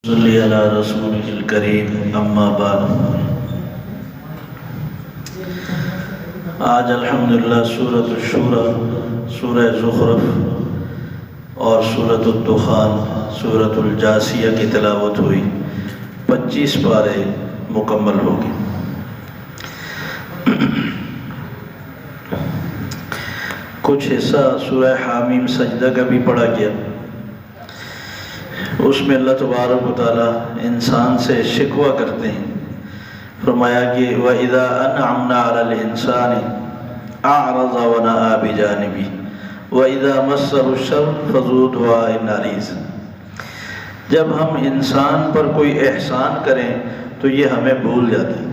صلی علی رسول الکریم اما بعد۔ آج الحمدللہ سورۃ الشورى، سورہ زخرف اور سورۃ الدخان، سورۃ الجاثیہ کی تلاوت ہوئی۔ 25 پارے مکمل ہو گئے۔ کچھ حصہ سورہ حامیم سجدہ کا بھی پڑھا گیا۔ اس میں اللہ تبارک و تعالیٰ انسان سے شکوہ کرتے ہیں۔ فرمایا کہ وَإِذَا أَنْعَمْنَا عَلَى الْإِنسَانِ أَعْرَضَ وَنَأَىٰ بِجَانِبِهِ وَإِذَا مَسَّهُ الشَّرُّ فَذُو دُعَاءٍ عَرِيضٍ۔ جب ہم انسان پر کوئی احسان کریں تو یہ ہمیں بھول جاتے ہیں،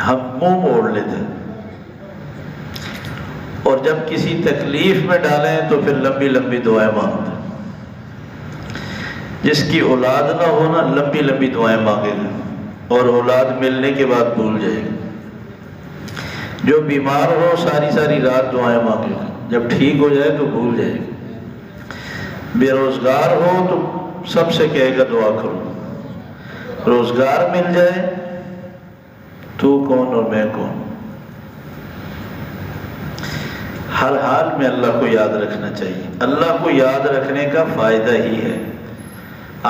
ہم منہ موڑ لیتے ہیں، اور جب کسی تکلیف میں ڈالیں تو پھر لمبی لمبی دعائیں مانگتے ہیں۔ جس کی اولاد نہ ہونا لمبی لمبی دعائیں مانگے گا اور اولاد ملنے کے بعد بھول جائے گا۔ جو بیمار ہو ساری ساری رات دعائیں مانگے گا، جب ٹھیک ہو جائے تو بھول جائے گا۔ بے روزگار ہو تو سب سے کہے گا دعا کرو، روزگار مل جائے تو کون اور میں کون۔ ہر حال میں اللہ کو یاد رکھنا چاہیے۔ اللہ کو یاد رکھنے کا فائدہ ہی ہے۔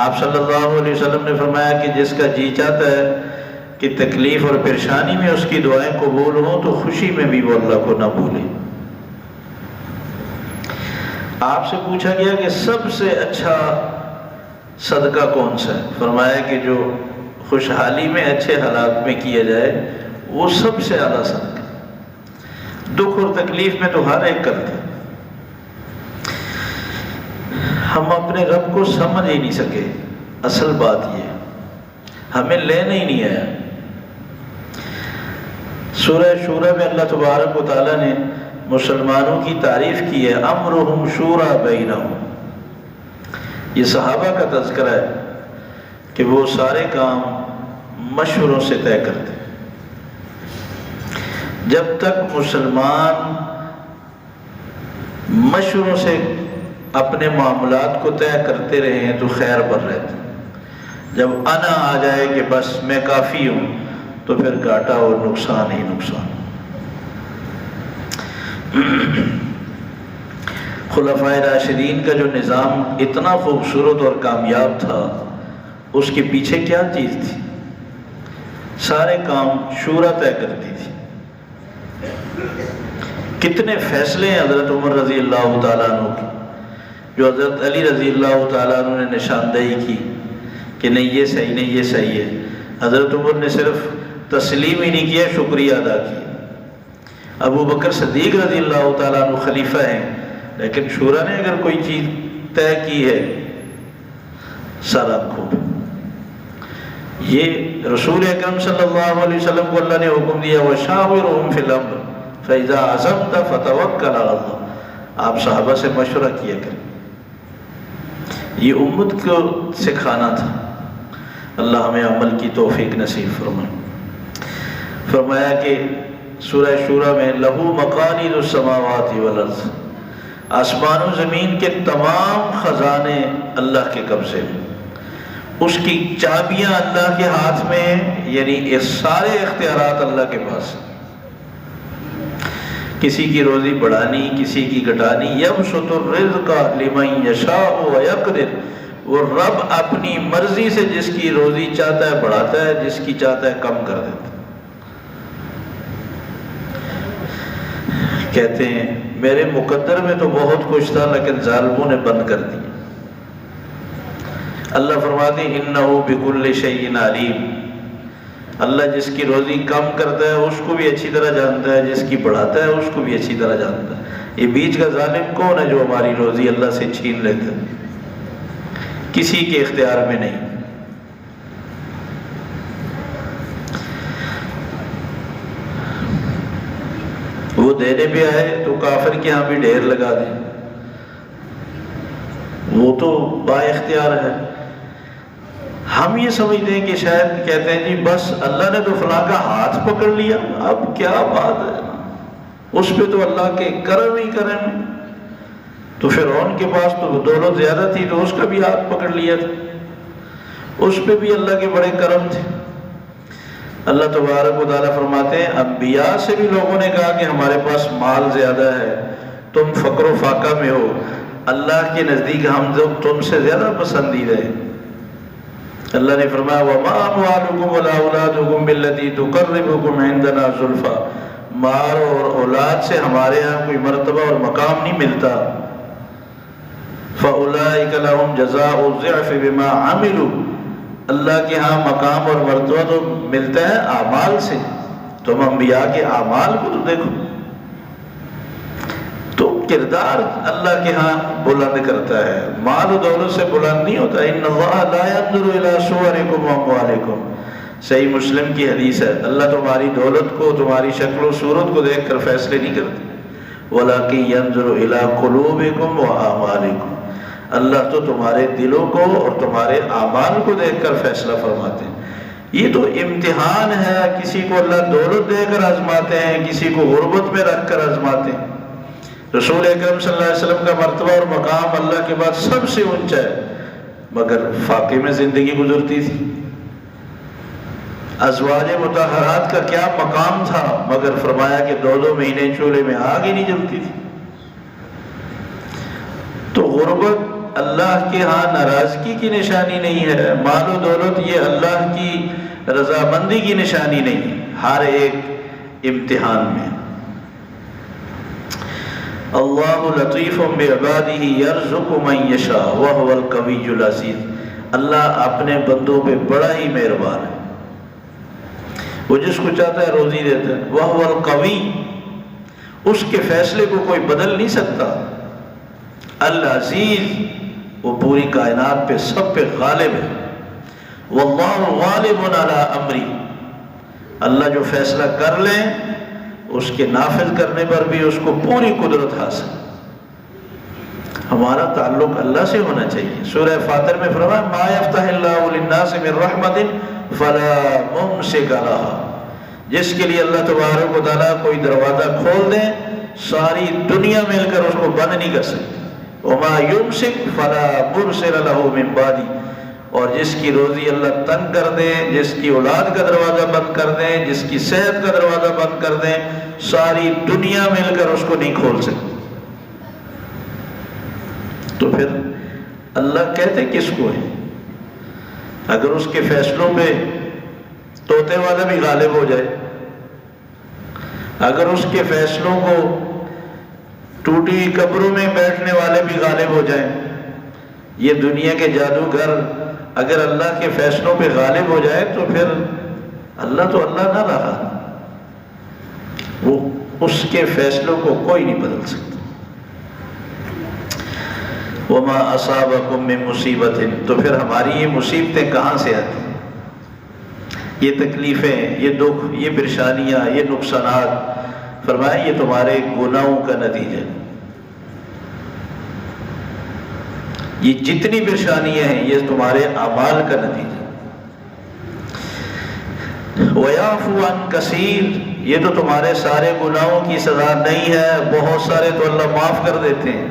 آپ صلی اللہ علیہ وسلم نے فرمایا کہ جس کا جی چاہتا ہے کہ تکلیف اور پریشانی میں اس کی دعائیں قبول ہوں تو خوشی میں بھی وہ اللہ کو نہ بھولے۔ آپ سے پوچھا گیا کہ سب سے اچھا صدقہ کون سا ہے؟ فرمایا کہ جو خوشحالی میں اچھے حالات میں کیا جائے وہ سب سے اعلیٰ صدقہ۔ دکھ اور تکلیف میں تو ہر ایک کرتے ہیں، ہم اپنے رب کو سمجھ ہی نہیں سکے۔ اصل بات یہ ہمیں لینا ہی نہیں آیا۔ سورہ شورى میں اللہ تبارک و تعالیٰ نے مسلمانوں کی تعریف کی ہے، امرہم شورى بینہم۔ یہ صحابہ کا تذکرہ ہے کہ وہ سارے کام مشوروں سے طے کرتے۔ جب تک مسلمان مشوروں سے اپنے معاملات کو طے کرتے رہے ہیں تو خیر پر رہتے ہیں۔ جب انا آ جائے کہ بس میں کافی ہوں تو پھر گھاٹا اور نقصان ہی نقصان۔ خلفائے راشدین کا جو نظام اتنا خوبصورت اور کامیاب تھا، اس کے پیچھے کیا چیز تھی؟ سارے کام شورا طے کرتی تھی۔ کتنے فیصلے ہیں حضرت عمر رضی اللہ تعالیٰ عنہ کی، جو حضرت علی رضی اللہ تعالیٰ عنہ نے نشاندہی کی کہ نہیں یہ صحیح نہیں یہ صحیح ہے۔ حضرت عمر نے صرف تسلیم ہی نہیں کیا، شکریہ ادا کیا۔ ابو بکر صدیق رضی اللہ تعالیٰ عنہ خلیفہ ہیں، لیکن شورا نے اگر کوئی چیز طے کی ہے سارا خوب۔ یہ رسول اکرم صلی اللہ علیہ وسلم کو اللہ نے حکم دیا وَشَاوِرْهُمْ فِي الْأَمْرِ فَإِذَا عَزَمْتَ فَتَوَكَّلْ عَلَى اللَّهِ۔ آپ صحابہ سے مشورہ کیا کریں، یہ امت کو سکھانا تھا۔ اللہ ہمیں عمل کی توفیق نصیب فرمائے۔ فرمایا کہ سورہ شورى میں لَهُ مَقَالِيدُ السَّمَاوَاتِ وَالْأَرْضِ، آسمان و زمین کے تمام خزانے اللہ کے قبضے میں، اس کی چابیاں اللہ کے ہاتھ میں، یعنی یہ سارے اختیارات اللہ کے پاس ہیں۔ کسی کی روزی بڑھانی، کسی کی گھٹانی، یبسط الرزق لمن یشاء ویقدر، وہ رب اپنی مرضی سے جس کی روزی چاہتا ہے بڑھاتا ہے، جس کی چاہتا ہے کم کر دیتا ہے۔ کہتے ہیں میرے مقدر میں تو بہت کچھ تھا لیکن ظالموں نے بند کر دیا۔ اللہ فرماتے ہیں انہ بکل شیء علیم، اللہ جس کی روزی کم کرتا ہے اس کو بھی اچھی طرح جانتا ہے، جس کی بڑھاتا ہے اس کو بھی اچھی طرح جانتا ہے۔ یہ بیچ کا ظالم کون ہے جو ہماری روزی اللہ سے چھین لیتا ہے؟ کسی کے اختیار میں نہیں۔ وہ دینے بھی آئے تو کافر کے ہاں بھی ڈھیر لگا دیں، وہ تو با اختیار ہے۔ ہم یہ سمجھتے ہیں کہ شاید کہتے ہیں جی بس اللہ نے تو فلاں کا ہاتھ پکڑ لیا، اب کیا بات ہے، اس پہ تو اللہ کے کرم ہی کرم ہے۔ تو فرعون کے پاس تو دولت زیادہ تھی تو اس کا بھی ہاتھ پکڑ لیا تھا۔ اس پہ بھی اللہ کے بڑے کرم تھے۔ اللہ تبارک و تعالیٰ فرماتے ہیں انبیاء سے بھی لوگوں نے کہا کہ ہمارے پاس مال زیادہ ہے، تم فقر و فاقہ میں ہو، اللہ کے نزدیک ہم تم سے زیادہ پسندیدہ ہیں۔ اللہ نے فرمایا وَمَا أَمْوَالُكُمْ وَلَا أَوْلَادُكُمْ بِالَّتِي تُقَرِّبُكُمْ عِنْدَنَا زُلْفَىٰ، مال اور اولاد سے ہمارے ہاں کوئی مرتبہ اور مقام نہیں ملتا۔ فَأُولَٰئِكَ لَهُمْ جَزَاءُ الضِّعْفِ بِمَا عَمِلُوا، اللہ کے ہاں مقام اور مرتبہ تو ملتا ہے اعمال سے۔ تم انبیاء کے اعمال کو تو دیکھو، تو کردار اللہ کے ہاں بلند کرتا ہے، مال و دولت سے بلند نہیں ہوتا۔ ان اللہ لا ينظر الى صورکم واموالکم، صحیح مسلم کی حدیث ہے، اللہ تمہاری دولت کو، تمہاری شکل و صورت کو دیکھ کر فیصلے نہیں کرتے، ولکن ينظر الى قلوبکم واعمالکم، اللہ تو تمہارے دلوں کو اور تمہارے اعمال کو دیکھ کر فیصلہ فرماتے ہیں۔ یہ تو امتحان ہے، کسی کو اللہ دولت دے کر آزماتے ہیں، کسی کو غربت میں رکھ کر آزماتے ہیں۔ رسول اکرم صلی اللہ علیہ وسلم کا مرتبہ اور مقام اللہ کے بعد سب سے اونچا ہے، مگر فاقے میں زندگی گزرتی تھی۔ ازواج مطہرات کا کیا مقام تھا، مگر فرمایا کہ 2 مہینے چولہے میں آگ ہی نہیں جلتی تھی۔ تو غربت اللہ کے ہاں ناراضگی کی نشانی نہیں ہے، مال و دولت یہ اللہ کی رضامندی کی نشانی نہیں، ہر ایک امتحان میں۔ اللہ لطیف بعبادہ یرزق من یشاء وہو القوی العزیز، اللہ اپنے بندوں پہ بڑا ہی مہربان ہے، وہ جس کو چاہتا ہے روزی دیتا ہے۔ وہو القوی، اس کے فیصلے کو کوئی بدل نہیں سکتا۔ العزیز، وہ پوری کائنات پہ سب پہ غالب ہے۔ واللہ غالب علی امری، اللہ جو فیصلہ کر لیں اس کے نافذ کرنے پر بھی اس کو پوری قدرت حاصل۔ ہمارا تعلق اللہ سے ہونا چاہیے۔ سورہ فاطر میں فرمایا ما یفتح اللہ للناس من رحمت فلا ممسک لها، جس کے لیے اللہ تبارک و تعالیٰ کوئی دروازہ کھول دیں ساری دنیا مل کر اس کو بند نہیں کر سکتی۔ وما یمسک فلا مرسل له من بعدہ، اور جس کی روزی اللہ تنگ کر دیں، جس کی اولاد کا دروازہ بند کر دیں، جس کی صحت کا دروازہ بند کر دیں، ساری دنیا مل کر اس کو نہیں کھول سکتی۔ تو پھر اللہ کہتے کس کو ہے؟ اگر اس کے فیصلوں پہ طوطے والا بھی غالب ہو جائے، اگر اس کے فیصلوں کو ٹوٹی ہوئی قبروں میں بیٹھنے والے بھی غالب ہو جائیں، یہ دنیا کے جادوگر اگر اللہ کے فیصلوں پہ غالب ہو جائے تو پھر اللہ تو اللہ نہ رہا، وہ اس کے فیصلوں کو کوئی نہیں بدل سکتا۔ وما اصابکم من مصیبت، تو پھر ہماری یہ مصیبتیں کہاں سے آتی ہیں؟ یہ تکلیفیں، یہ دکھ، یہ پریشانیاں، یہ نقصانات، فرمایا یہ تمہارے گناہوں کا نتیجہ ہے۔ یہ جتنی پریشانیاں ہیں یہ تمہارے اعمال کا نتیجہ۔ وَيَعْفُو عَنْ كَثِيرٍ، یہ تو تمہارے سارے گناہوں کی سزا نہیں ہے، بہت سارے تو اللہ معاف کر دیتے ہیں،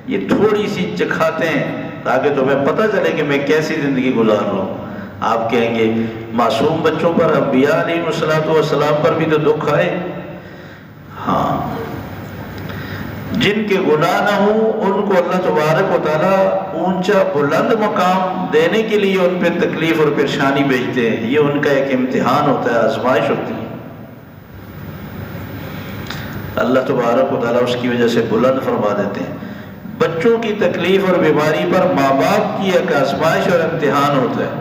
یہ تھوڑی سی چکھاتے ہیں تاکہ تمہیں پتہ چلے کہ میں کیسی زندگی گزار رہا ہوں۔ آپ کہیں گے معصوم بچوں پر، انبیاء علیہ السلام پر بھی تو دکھ آئے۔ ہاں، جن کے گناہ نہ ہوں ان کو اللہ تبارک و تعالیٰ اونچا بلند مقام دینے کے لیے ان پہ تکلیف اور پریشانی بھیجتے ہیں۔ یہ ان کا ایک امتحان ہوتا ہے، آزمائش ہوتی ہے۔ اللہ تبارک و تعالیٰ اس کی وجہ سے بلند فرما دیتے ہیں۔ بچوں کی تکلیف اور بیماری پر ماں باپ کی ایک آزمائش اور امتحان ہوتا ہے،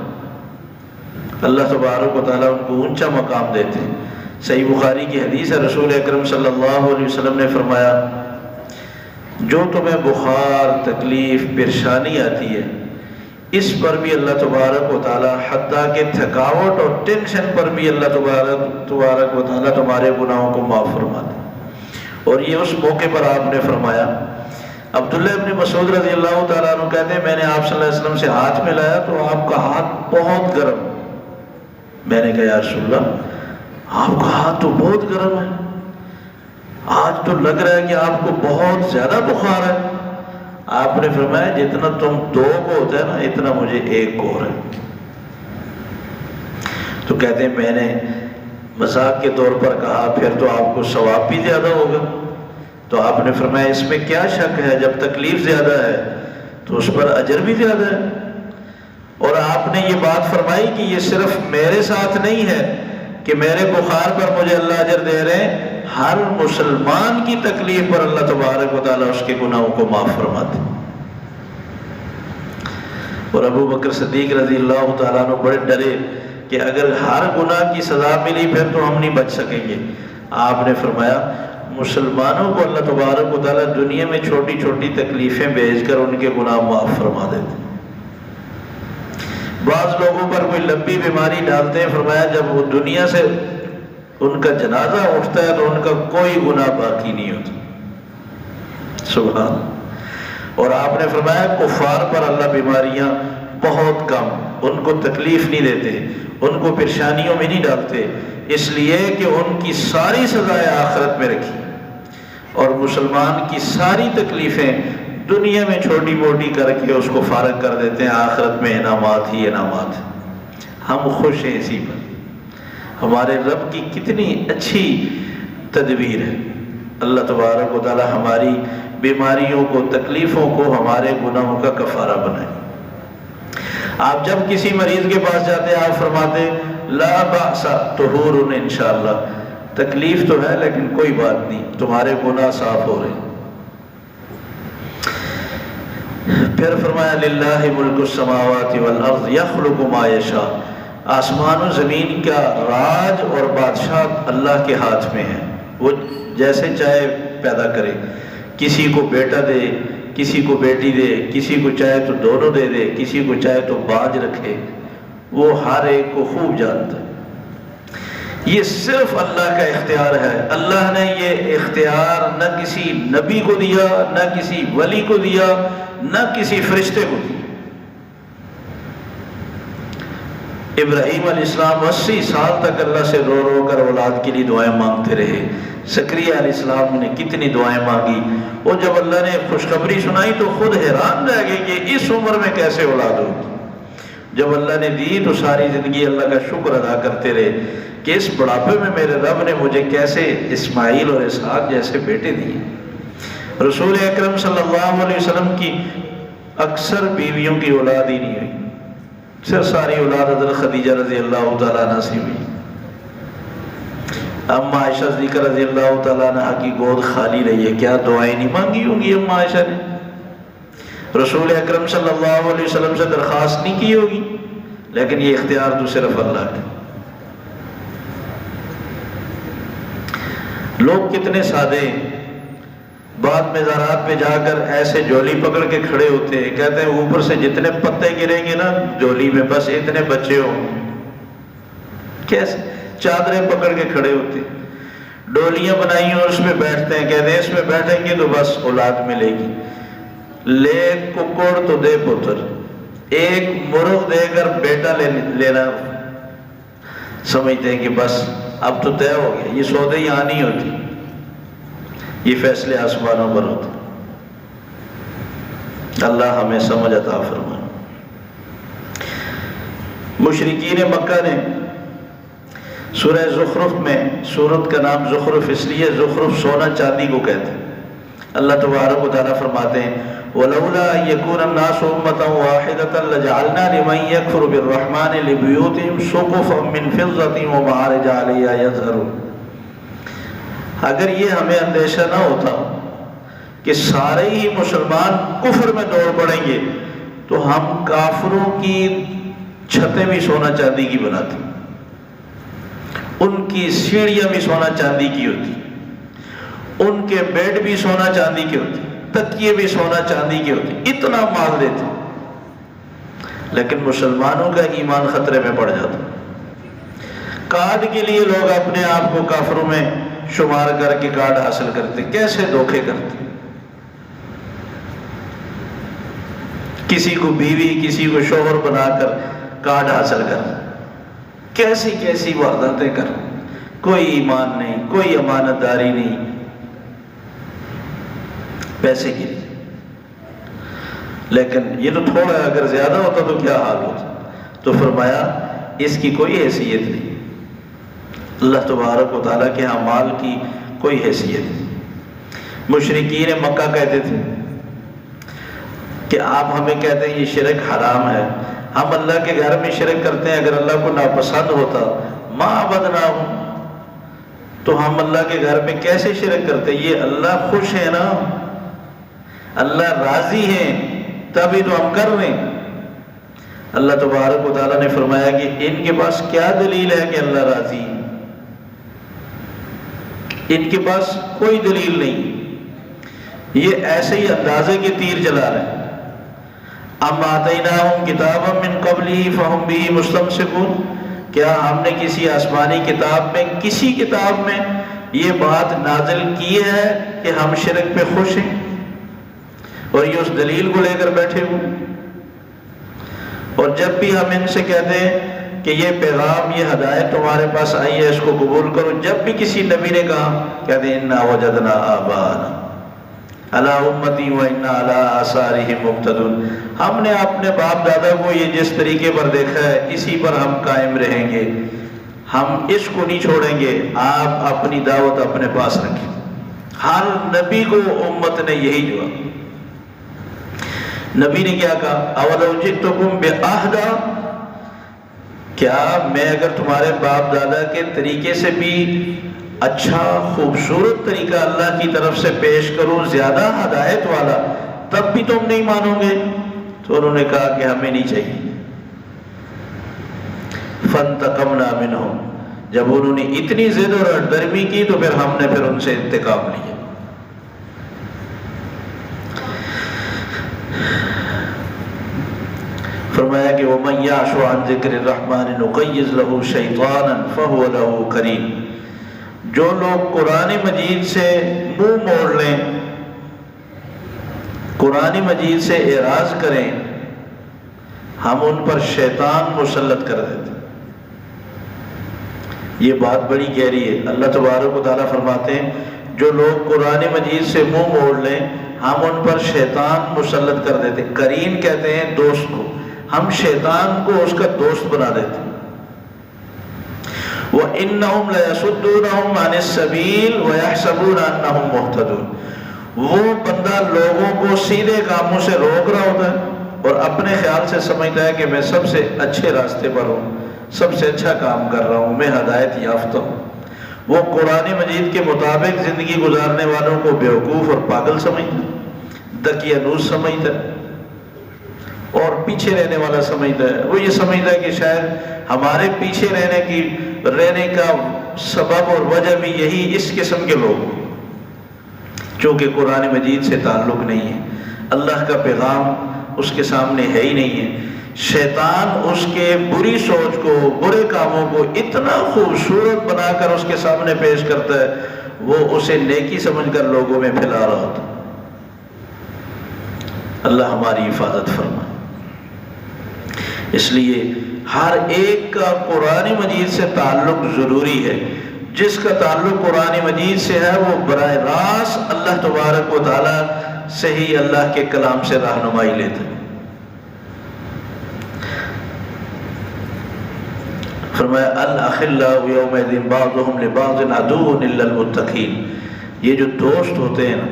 اللہ تبارک و تعالیٰ ان کو اونچا مقام دیتے ہیں۔ صحیح بخاری کی حدیث ہے، رسول اکرم صلی اللہ علیہ وسلم نے فرمایا جو تمہیں بخار، تکلیف، پریشانی آتی ہے اس پر بھی اللہ تبارک و تعالیٰ، حتیٰ کہ تھکاوٹ اور ٹینشن پر بھی اللہ تبارک و تعالیٰ تمہارے گناہوں کو معاف فرماتے ہیں۔ اور یہ اس موقع پر آپ نے فرمایا، عبداللہ ابن مسعود رضی اللہ تعالیٰ عنہ کہتے ہیں میں نے آپ صلی اللہ علیہ وسلم سے ہاتھ ملایا تو آپ کا ہاتھ بہت گرم۔ میں نے کہا یا رسول اللہ آپ کا ہاتھ تو بہت گرم ہے، آج تو لگ رہا ہے کہ آپ کو بہت زیادہ بخار ہے۔ آپ نے فرمایا جتنا تم 2 کو ہوتا ہے نا اتنا مجھے 1 کو ہو رہا ہے۔ تو کہتے ہیں میں نے مذاق کے طور پر کہا پھر تو آپ کو ثواب بھی زیادہ ہوگا. تو آپ نے فرمایا اس میں کیا شک ہے، جب تکلیف زیادہ ہے تو اس پر اجر بھی زیادہ ہے. اور آپ نے یہ بات فرمائی کہ یہ صرف میرے ساتھ نہیں ہے کہ میرے بخار پر مجھے اللہ اجر دے رہے ہیں، ہر مسلمان کی تکلیف پر اللہ تبارک و تعالیٰ اس کے گناہوں کو معاف فرماتے. اور ابو بکر صدیق رضی اللہ تعالیٰ عنہ بڑے ڈرے کہ اگر ہر گناہ کی سزا ملی پھر تو ہم نہیں بچ سکیں گے. آپ نے فرمایا مسلمانوں کو اللہ تبارک و تعالیٰ دنیا میں چھوٹی چھوٹی تکلیفیں بھیج کر ان کے گناہ معاف فرما دیتے. بعض لوگوں پر کوئی لمبی بیماری ڈالتے ہیں، فرمایا جب وہ دنیا سے ان کا جنازہ اٹھتا ہے تو ان کا کوئی گناہ باقی نہیں ہوتا. سبحان. اور آپ نے فرمایا کفار پر اللہ بیماریاں بہت کم، ان کو تکلیف نہیں دیتے، ان کو پریشانیوں میں نہیں ڈالتے، اس لیے کہ ان کی ساری سزائیں آخرت میں رکھی، اور مسلمان کی ساری تکلیفیں دنیا میں چھوٹی موٹی کر کے اس کو فارغ کر دیتے ہیں، آخرت میں انعامات ہی انعامات. ہم خوش ہیں اسی پر. ہمارے رب کی کتنی اچھی تدبیر ہے. اللہ تبارک و تعالی ہماری بیماریوں کو، تکلیفوں کو ہمارے گناہوں کا کفارہ بنائے. آپ جب کسی مریض کے پاس جاتے ہیں آپ فرماتے لا بأس طہور انشاءاللہ، تکلیف تو ہے لیکن کوئی بات نہیں، تمہارے گناہ صاف ہو رہے ہیں. پھر فرمایا للہ ملک السماوات والارض یخلق ما یشاء، آسمان و زمین کا راج اور بادشاہ اللہ کے ہاتھ میں ہے، وہ جیسے چاہے پیدا کرے، کسی کو بیٹا دے، کسی کو بیٹی دے، کسی کو چاہے تو دونوں دے دے، کسی کو چاہے تو باج رکھے، وہ ہر ایک کو خوب جانتا ہے. یہ صرف اللہ کا اختیار ہے. اللہ نے یہ اختیار نہ کسی نبی کو دیا، نہ کسی ولی کو دیا، نہ کسی فرشتے کو دیا. ابراہیم علیہ السلام 80 سال تک اللہ سے رو رو کر اولاد کے لیے دعائیں مانگتے رہے. زکریا علیہ السلام نے کتنی دعائیں مانگی، اور جب اللہ نے خوشخبری سنائی تو خود حیران رہ گئے کہ اس عمر میں کیسے اولاد ہوگی. جب اللہ نے دی تو ساری زندگی اللہ کا شکر ادا کرتے رہے کہ اس بڑھاپے میں میرے رب نے مجھے کیسے اسماعیل اور اسحاق جیسے بیٹے دیے. رسول اکرم صلی اللہ علیہ وسلم کی اکثر بیویوں کی اولاد ہی نہیں ہوئی، صرف ساری اولاد حضرت خدیجہ رضی اللہ تعالیٰ عنہ سے ہوئی. اما عائشہ صدیقہ رضی اللہ تعالیٰ عنہ کی گود خالی رہی ہے. کیا دعائیں نہیں مانگی ہوں گی اما عائشہ نے؟ رسول اکرم صلی اللہ علیہ وسلم سے درخواست نہیں کی ہوگی؟ لیکن یہ اختیار تو صرف اللہ کا. لوگ کتنے سادے، بعد مزارات پہ جا کر ایسے جولی پکڑ کے کھڑے ہوتے ہیں، کہتے ہیں اوپر سے جتنے پتے گریں گے نا جولی میں بس اتنے بچے ہوں گے. کیسے؟ چادریں پکڑ کے کھڑے ہوتے ہیں، ڈولیاں بنائی اور اس میں بیٹھتے ہیں، کہتے ہیں اس میں بیٹھیں گے تو بس اولاد ملے گی. لے ککڑ تو دے پتر، ایک مرغ دے کر بیٹا لینا سمجھتے ہیں کہ بس اب تو طے ہو گیا. یہ سودے یہاں نہیں ہوتی، یہ فیصلے آسمانوں پر ہوتے. اللہ ہمیں سمجھ عطا فرمائے. مشرکین مکہ نے سورہ زخرف میں، سورت کا نام زخرف اس لیے، زخرف سونا چاندی کو کہتے ہیں. اللہ تبارک و تعالیٰ فرماتے ہیں وَلَوْلَا يَكُونَ النَّاسُ أُمَّةً وَاحِدَةً لَجَعَلْنَا لِمَن يَكْفُرُ بِالرَّحْمَنِ لِبُيُوتِهِمْ سُقُفًا مِّن فِضَّةٍ وَمَعَارِجَ عَلَيْهَا يَظْهَرُونَ. اگر یہ ہمیں اندیشہ نہ ہوتا کہ سارے ہی مسلمان کفر میں دوڑ پڑیں گے تو ہم کافروں کی چھتیں بھی سونا چاندی کی بناتے، ان کی سیڑھیاں بھی سونا چاندی کی ہوتی، ان کے بیڈ بھی سونا چاندی کے ہوتے، تکیے بھی سونا چاندی کے ہوتے، اتنا مال دیتے. لیکن مسلمانوں کا ایمان خطرے میں پڑ جاتا. کارڈ کے لیے لوگ اپنے آپ کو کافروں میں شمار کر کے کارڈ حاصل کرتے. کیسے دھوکے کرتے، کسی کو بیوی کسی کو شوہر بنا کر کارڈ حاصل کر، کیسی کیسی وارداتیں کر. کوئی ایمان نہیں، کوئی امانت داری نہیں، پیسے کی. لیکن یہ تو تھوڑا، اگر زیادہ ہوتا تو کیا حال ہوتا. تو فرمایا اس کی کوئی حیثیت نہیں. اللہ تبارک و تعالیٰ کے ہاں مال کی کوئی حیثیت نہیں. مشرکین مکہ کہتے تھے کہ آپ ہمیں کہتے ہیں یہ شرک حرام ہے، ہم اللہ کے گھر میں شرک کرتے ہیں، اگر اللہ کو ناپسند ہوتا ما عبدناہم، تو ہم اللہ کے گھر میں کیسے شرک کرتے؟ یہ اللہ خوش ہے نا، اللہ راضی ہے تبھی تو ہم کر رہے ہیں. اللہ تبارک و تعالیٰ نے فرمایا کہ ان کے پاس کیا دلیل ہے کہ اللہ راضی ہے؟ ان کے پاس کوئی دلیل نہیں، یہ ایسے ہی اندازے کے تیر چلا رہے ہیں. ام آتیناہم کتابا من قبلہ فہم بہ مستمسکون، کیا ہم نے کسی آسمانی کتاب میں، کسی کتاب میں یہ بات نازل کی ہے کہ ہم شرک پہ خوش ہیں اور یہ اس دلیل کو لے کر بیٹھے ہوئے؟ اور جب بھی ہم ان سے کہتے ہیں کہ یہ پیغام، یہ ہدایت تمہارے پاس آئی ہے، اس کو قبول کرو، جب بھی کسی نبی نے کہا کہتے ہیں انا وجدنا آباءنا علی امتی و انا علی آثارہم مقتدون، ہم نے اپنے باپ دادا کو یہ جس طریقے پر دیکھا ہے اسی پر ہم قائم رہیں گے، ہم اس کو نہیں چھوڑیں گے. آپ اپنی دعوت اپنے پاس رکھیں. ہر نبی کو امت نے یہی جواب. نبی نے کیا کہا؟ اولو جئتکم بأہدی، کیا میں اگر تمہارے باپ دادا کے طریقے سے بھی اچھا خوبصورت طریقہ اللہ کی طرف سے پیش کروں، زیادہ ہدایت والا، تب بھی تم نہیں مانو گے؟ تو انہوں نے کہا کہ ہمیں نہیں چاہیے. فانتقمنا منہم، جب انہوں نے اتنی ضد اور ہٹ درمی کی تو پھر ہم نے ان سے انتقام لیا. فرمایا کہ وَمَنْ يَعْشُ عَنْ ذِكْرِ الرَّحْمَنِ نُقَيِّضْ لَهُ شَيْطَانًا فَهُوَ لَهُ قَرِينٌ، جو لوگ قرآن مجید سے منہ موڑ لیں، قرآن مجید سے اعراض کریں، ہم ان پر شیطان مسلط کر دیتے. یہ بات بڑی گہری ہے. اللہ تبارک و تعالیٰ فرماتے ہیں جو لوگ قرآن مجید سے منہ موڑ لیں ہم ان پر شیطان مسلط کر دیتے. قرین کہتے ہیں دوست کو، ہم شیطان کو اس کا دوست بنا دیتے. وَإِنَّهُمْ لَيَصُدُّونَهُمْ عَنِ السَّبِيلِ وَيَحْسَبُونَ أَنَّهُمْ مُهْتَدُونَ، وہ بندہ لوگوں کو سیدھے کاموں سے روک رہا ہوتا ہے اور اپنے خیال سے سمجھتا ہے کہ میں سب سے اچھے راستے پر ہوں، سب سے اچھا کام کر رہا ہوں، میں ہدایت یافتہ ہوں. وہ قرآن مجید کے مطابق زندگی گزارنے والوں کو بیوقوف اور پاگل سمجھتا ہے، دقیانوس سمجھتا ہے اور پیچھے رہنے والا سمجھتا ہے. وہ یہ سمجھتا ہے کہ شاید ہمارے پیچھے رہنے کا سبب اور وجہ بھی یہی اس قسم کے لوگ، چونکہ قرآن مجید سے تعلق نہیں ہے، اللہ کا پیغام اس کے سامنے ہے ہی نہیں ہے. شیطان اس کے بری سوچ کو، برے کاموں کو اتنا خوبصورت بنا کر اس کے سامنے پیش کرتا ہے، وہ اسے نیکی سمجھ کر لوگوں میں پھیلا رہا ہوتا. اللہ ہماری حفاظت فرمائے. اس لیے ہر ایک کا قرآن مجید سے تعلق ضروری ہے. جس کا تعلق قرآن مجید سے ہے وہ براہ راست اللہ تبارک و تعالیٰ سے ہی، اللہ کے کلام سے رہنمائی لیتے ہیں. فرمایا الاخلاء یومئذ بعضهم لبعض عدو الا المتقین، یہ جو دوست ہوتے ہیں نا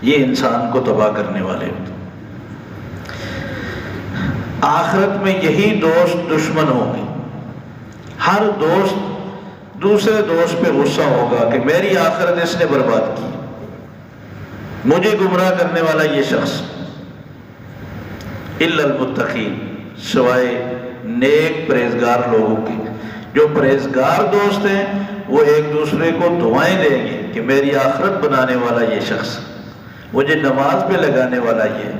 یہ انسان کو تباہ کرنے والے ہوتے ہیں. آخرت میں یہی دوست دشمن ہوں گے. ہر دوست دوسرے دوست پہ غصہ ہوگا کہ میری آخرت اس نے برباد کی، مجھے گمراہ کرنے والا یہ شخص. الا المتقین، سوائے نیک پرہیزگار لوگوں کے. جو پرہیزگار دوست ہیں وہ ایک دوسرے کو دعائیں دیں گے کہ میری آخرت بنانے والا یہ شخص، مجھے نماز پہ لگانے والا یہ،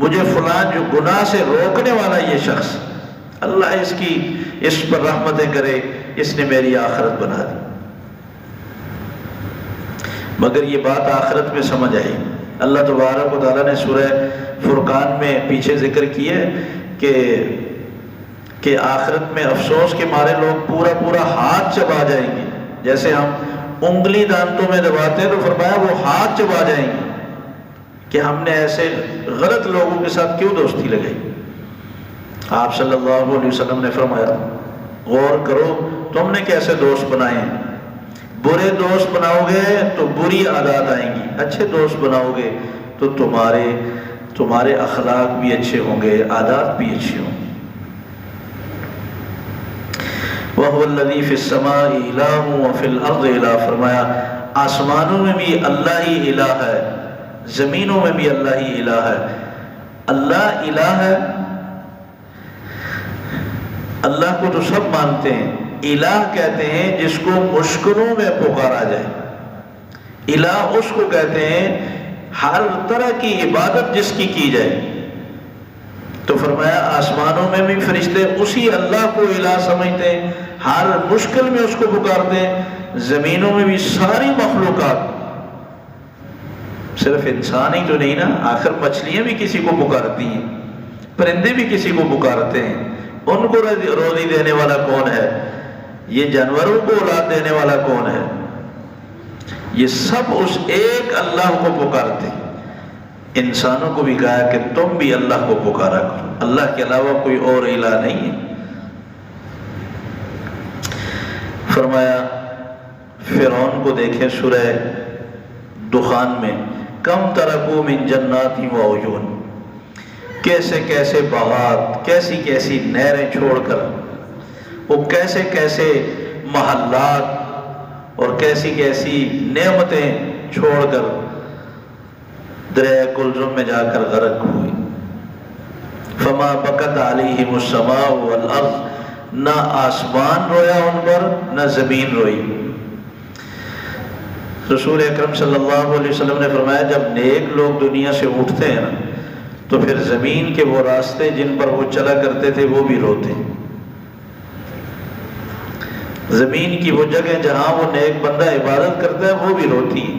مجھے فلان جو گناہ سے روکنے والا یہ شخص، اللہ اس پر رحمتیں کرے، اس نے میری آخرت بنا دی. مگر یہ بات آخرت میں سمجھ آئی. اللہ تبارک و تعالیٰ نے سورہ فرقان میں پیچھے ذکر کیا ہے کہ آخرت میں افسوس کے مارے لوگ پورا ہاتھ چبا جائیں گے. جیسے ہم انگلی دانتوں میں دباتے ہیں تو فرمایا وہ ہاتھ چبا جائیں گے کہ ہم نے ایسے غلط لوگوں کے ساتھ کیوں دوستی لگائی. آپ صلی اللہ علیہ وسلم نے فرمایا غور کرو تم نے کیسے دوست بنائے ہیں، برے دوست بناؤ گے تو بری عادات آئیں گی، اچھے دوست بناؤ گے تو تمہارے اخلاق بھی اچھے ہوں گے، عادات بھی اچھے ہوں گے۔ وَهُوَ الَّذِي فِي السَّمَاءِ إِلَٰهٌ وَفِي الْأَرْضِ إِلَٰهٌ، فرمایا آسمانوں میں بھی اللہ ہی الہ ہے، زمینوں میں بھی اللہ ہی الہ ہے۔ اللہ الہ ہے، اللہ کو تو سب مانتے ہیں، الہ کہتے ہیں جس کو مشکلوں میں پکارا جائے، الہ اس کو کہتے ہیں ہر طرح کی عبادت جس کی جائے۔ تو فرمایا آسمانوں میں بھی فرشتے اسی اللہ کو الہ سمجھتے ہیں، ہر مشکل میں اس کو پکارتے ہیں، زمینوں میں بھی ساری مخلوقات، صرف انسان ہی تو نہیں نا، آخر مچھلیاں بھی کسی کو پکارتی ہیں، پرندے بھی کسی کو پکارتے ہیں، ان کو روزی دینے والا کون ہے؟ یہ جانوروں کو اولاد دینے والا کون ہے؟ یہ سب اس ایک اللہ کو پکارتے ہیں۔ انسانوں کو بھی کہا کہ تم بھی اللہ کو پکارا کرو، اللہ کے علاوہ کوئی اور الہ نہیں ہے۔ فرمایا فرعون کو دیکھیں سورہ دخان میں، کم ترکو من جنات و عیون، کیسے کیسے باغات، کیسی کیسی نہریں چھوڑ کر، وہ کیسے کیسے محلات اور کیسی کیسی نعمتیں چھوڑ کر دریائے کلزم میں جا کر غرق ہوئی۔ فما بکت علیہم السماء والارض، نہ آسمان رویا ان پر نہ زمین روئی۔ رسول اکرم صلی اللہ علیہ وسلم نے فرمایا جب نیک لوگ دنیا سے اٹھتے ہیں نا تو پھر زمین کے وہ راستے جن پر وہ چلا کرتے تھے وہ بھی روتے ہیں۔ زمین کی وہ جگہ جہاں وہ نیک بندہ عبادت کرتا ہے وہ بھی روتی ہے،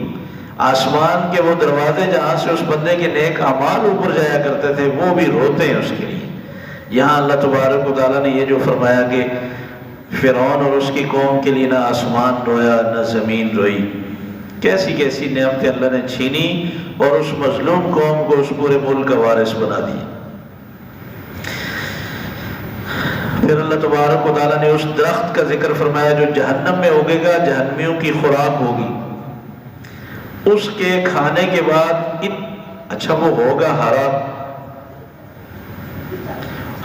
آسمان کے وہ دروازے جہاں سے اس بندے کے نیک اعمال اوپر جایا کرتے تھے وہ بھی روتے ہیں اس کے لیے۔ یہاں اللہ تبارک و تعالیٰ نے یہ جو فرمایا کہ فرعون اور اس کی قوم کے لیے نہ آسمان رویا نہ زمین روئی، کیسی کیسی نعمتیں اللہ نے چھینی اور اس مظلوم قوم کو اس پورے ملک کا وارث بنا دیا۔ پھر اللہ تبارک و تعالیٰ نے اس درخت کا ذکر فرمایا جو جہنم میں اگے گا، جہنمیوں کی خوراک ہوگی، اس کے کھانے کے بعد اچھا وہ ہوگا ہرا،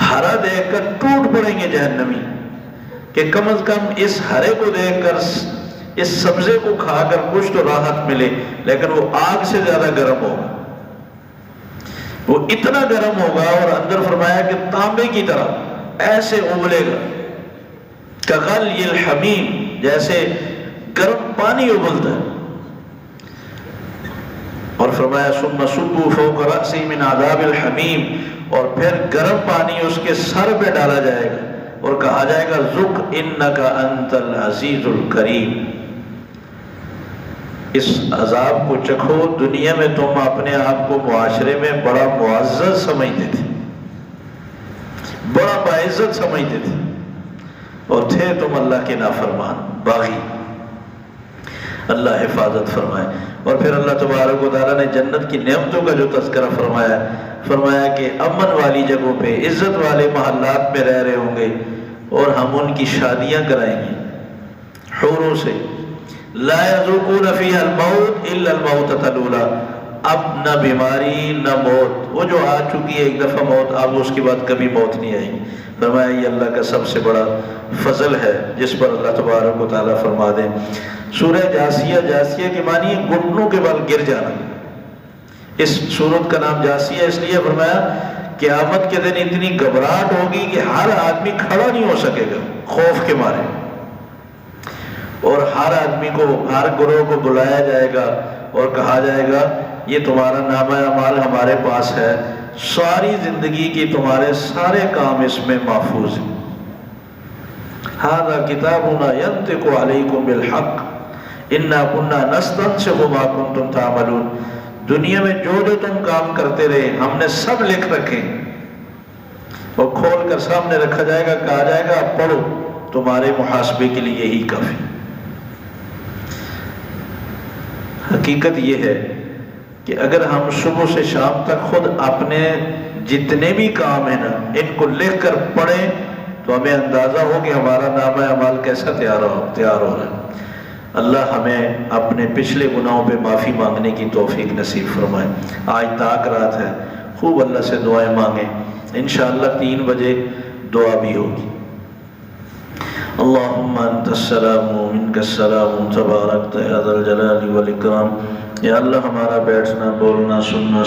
ہرا دیکھ کر ٹوٹ پڑیں گے جہنمی کہ کم از کم اس ہرے کو دیکھ کر، اس سبزے کو کھا کر کچھ تو راحت ملے، لیکن وہ آگ سے زیادہ گرم ہوگا، وہ اتنا گرم ہوگا اور اندر فرمایا کہ تانبے کی طرح ایسے ابلے گا، کغلی الحمیم، جیسے گرم پانی ابلتا ہے۔ اور فرمایا ثم صبوا فوق رأسی من عذاب الحمیم، اور پھر گرم پانی اس کے سر پہ ڈالا جائے گا اور کہا جائے گا ذق انک انت العزیز الکریم، اس عذاب کو چکھو۔ دنیا میں تم اپنے آپ کو معاشرے میں بڑا معزز سمجھتے تھے، بڑا باعزت سمجھتے تھے، اور تھے تم اللہ کے نافرمان باغی۔ اللہ حفاظت فرمائے۔ اور پھر اللہ تبارک و تعالیٰ نے جنت کی نعمتوں کا جو تذکرہ فرمایا کہ امن والی جگہوں پہ عزت والے محلات میں رہ رہے ہوں گے اور ہم ان کی شادیاں کرائیں گے حوروں سے، لا یذوقون فیہا الموت الا الموتۃ الاولی، اب نہ بیماری نہ موت، وہ جو آ چکی ہے ایک دفعہ موت، اب اس کے بعد کبھی موت نہیں آئے گی۔ فرمایا یہ اللہ کا سب سے بڑا فضل ہے جس پر اللہ تبارک و تعالیٰ فرما دیں۔ سورہ جاسیہ، جاسیہ کے معنی ہے گھٹنوں کے بل گر جانا۔ اس سورت کا نام جاسیہ اس لیے فرمایا قیامت کے دن اتنی گھبراہٹ ہوگی کہ ہر آدمی کھڑا نہیں ہو سکے گا خوف کے مارے، اور ہر آدمی کو، ہر گروہ کو بلایا جائے گا اور کہا جائے گا یہ تمہارا نامہ اعمال ہمارے پاس ہے، ساری زندگی کی تمہارے سارے کام اس میں محفوظ ہیں۔ ھذا کتابنا ینطق علیکم بالحق انا کنا نستنسخ ما کنتم تعملون، دنیا میں جو جو تم کام کرتے رہے ہم نے سب لکھ رکھے، اور کھول کر سامنے رکھا جائے گا، کہا جائے گا اب پڑھو، تمہارے محاسبے کے لیے یہی کافی۔ حقیقت یہ ہے کہ اگر ہم صبح سے شام تک خود اپنے جتنے بھی کام ہیں نا ان کو لکھ کر پڑھیں تو ہمیں اندازہ ہو کہ ہمارا نامہ اعمال کیسا تیار ہو رہا ہے۔ اللہ ہمیں اپنے پچھلے گناہوں پہ معافی مانگنے کی توفیق نصیب فرمائے۔ آج تاک رات ہے، خوب اللہ سے دعائیں مانگیں، انشاءاللہ 3 بجے دعا بھی ہوگی۔ اللہم انت السلام و منک السلام تبارکت یا ذا الجلال والاکرام۔ یا اللہ ہمارا بیٹھنا، بولنا، سننا